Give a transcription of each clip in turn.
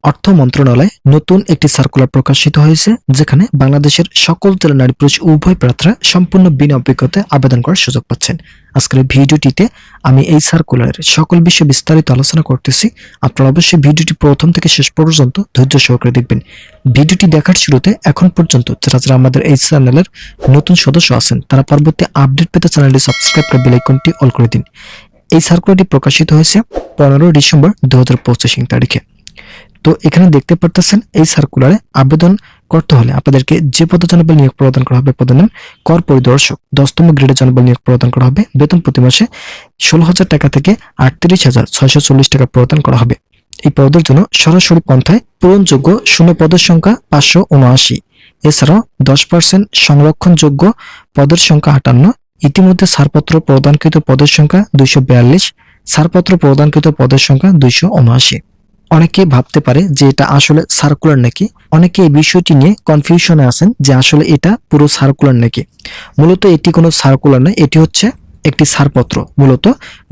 অর্থ মন্ত্রণালয়ে নতুন একটি সার্কুলার প্রকাশিত হয়েছে, যেখানে বাংলাদেশের সকল জেলা নারী পুরুষ উভয় প্রার্থীরা সম্পূর্ণ বিনা অভিজ্ঞতায় আবেদন করার সুযোগ পাচ্ছেন। আজকের ভিডিওটিতে আমি এই সার্কুলারের সকল বিষয়ে বিস্তারিত আলোচনা করতেছি। আপনারা অবশ্যই ভিডিওটি প্রথম থেকে শেষ পর্যন্ত ধৈর্য সহকারে দেখবেন। ভিডিওটি দেখার শুরুতে এখন পর্যন্ত যারা আমাদের এই চ্যানেলের নতুন সদস্য আছেন, তারা পরবর্তী আপডেট পেতে চ্যানেলটি সাবস্ক্রাইব করে বেল আইকনটি অল করে দিন। এই সার্কুলারটি প্রকাশিত হয়েছে 15 ডিসেম্বর 2025 তারিখে। তো এখানে দেখতে পারতেছেন এই সার্কুলারে আবেদন করতে হলে আপনাদেরকে যে পদে জনবল নিয়োগ প্রদান করা হবে পদের নাম কর পরিদর্শক, 10তম গ্রেডে জনবল নিয়োগ প্রদান করা হবে। বেতন প্রতি মাসে 16,000 টাকা থেকে 38,640 টাকা প্রদান করা হবে। এই পদের জন্য সরাসরি পন্থায় পূরণযোগ্য শূন্য পদের সংখ্যা 579। এছাড়াও 10% সংরক্ষণযোগ্য পদের সংখ্যা 58। ইতিমধ্যে ছাড়পত্র প্রদানকৃত পদের সংখ্যা 242, ছাড়পত্র প্রদানকৃত পদের সংখ্যা 279। অনেকে ভাবতে পারে যে এটা আসলে সার্কুলার নাকি, অনেকে এই বিষয়টি নিয়ে কনফিউশনে আছেন যে আসলে এটা পুরো সার্কুলার নাকি। মূলত এটি কোনো সার্কুলার নয়, এটি হচ্ছে একটি ছাড়পত্র। মূলত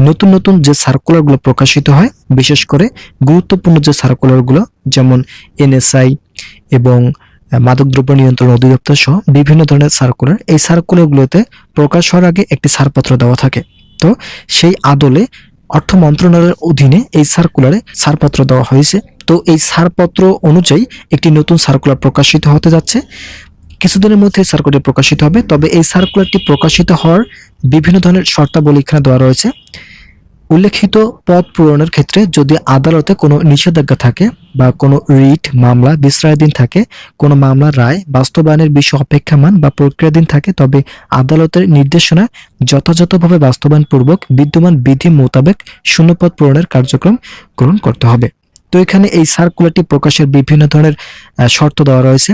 নতুন নতুন যে সার্কুলারগুলো প্রকাশিত হয়, বিশেষ করে গুরুত্বপূর্ণ যে সার্কুলারগুলো যেমন এনএসআই এবং মাদকদ্রব্য নিয়ন্ত্রণ অধিদপ্তর সহ বিভিন্ন ধরনের সার্কুলার, এই সার্কুলারগুলোতে প্রকাশ হওয়ার আগে একটি ছাড়পত্র দেওয়া থাকে। তো সেই আদলে অর্থ মন্ত্রণালয়ের অধীনে এই সার্কুলারে ছাড়পত্র দেওয়া হয়েছে। তো এই ছাড়পত্র অনুযায়ী একটি নতুন সার্কুলার প্রকাশিত হতে যাচ্ছে। কিছুদিনের মধ্যে সার্কুলার প্রকাশিত হবে। তবে এই সার্কুলারটি প্রকাশিত হওয়ার বিভিন্ন ধরনের শর্তাবলী এখানে দেওয়া রয়েছে। উল্লেখিত পদ পূরণের ক্ষেত্রে যদি আদালতে কোনো নিষেধাজ্ঞা থাকে বা কোনো রিট মামলা বিশ্রায়াধীন থাকে, কোনো মামলার রায় বাস্তবায়নের বিষয় অপেক্ষামান বা প্রক্রিয়াধীন থাকে, তবে আদালতের নির্দেশনা যথাযথভাবে বাস্তবায়নপূর্বক বিদ্যমান বিধি মোতাবেক শূন্যপদ পূরণের কার্যক্রম গ্রহণ করতে হবে। তো এখানে এই সার্কুলারটি প্রকাশের বিভিন্ন ধরনের শর্ত দেওয়া রয়েছে।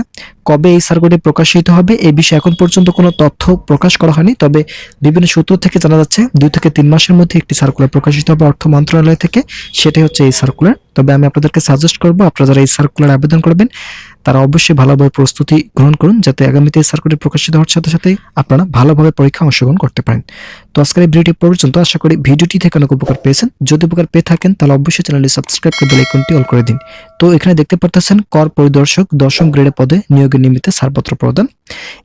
কবে এই সার্কুলারটি প্রকাশিত হবে এই বিষয়ে এখন পর্যন্ত কোনো তথ্য প্রকাশ করা হয়নি। তবে বিভিন্ন সূত্র থেকে জানা যাচ্ছে 2 থেকে 3 মাসের মধ্যে একটি সার্কুলার প্রকাশিত হবে অর্থ মন্ত্রণালয় থেকে। সেটাই হচ্ছে এই সার্কুলার। তবে আমি আপনাদেরকে সাজেস্ট করব, আপনারা যারা এই সার্কুলার আবেদন করবেন তারা অবশ্যই ভালোভাবে প্রস্তুতি গ্রহণ করুন, যাতে আগামীতে এই সার্কুলার প্রকাশিত হওয়ার সাথে সাথে আপনারা ভালোভাবে পরীক্ষা অংশগ্রহণ করতে পারেন। তো আজকের এই ভিডিওটি পর্যন্ত, আশা করি ভিডিওটি থেকে অনেক উপকার পেয়েছেন। যদি উপকার পেয়ে থাকেন তাহলে অবশ্যই চ্যানেলটি সাবস্ক্রাইব করে বেল আইকনটি অল করে দিন। তো এখানে দেখতে পারতেছেন কর পরিদর্শক 10ম গ্রেডে পদে নিয়োগের নিমিত্তে ছাড়পত্র প্রদান।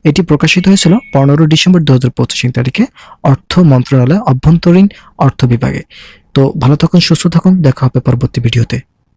এটি প্রকাশিত হয়েছিল 15 ডিসেম্বর 2025 তারিখে অর্থ মন্ত্রণালয় অভ্যন্তরীণ অর্থ বিভাগে। তো ভালো থাকুন, সুস্থ থাকুন, দেখা হবে পরবর্তী ভিডিওতে।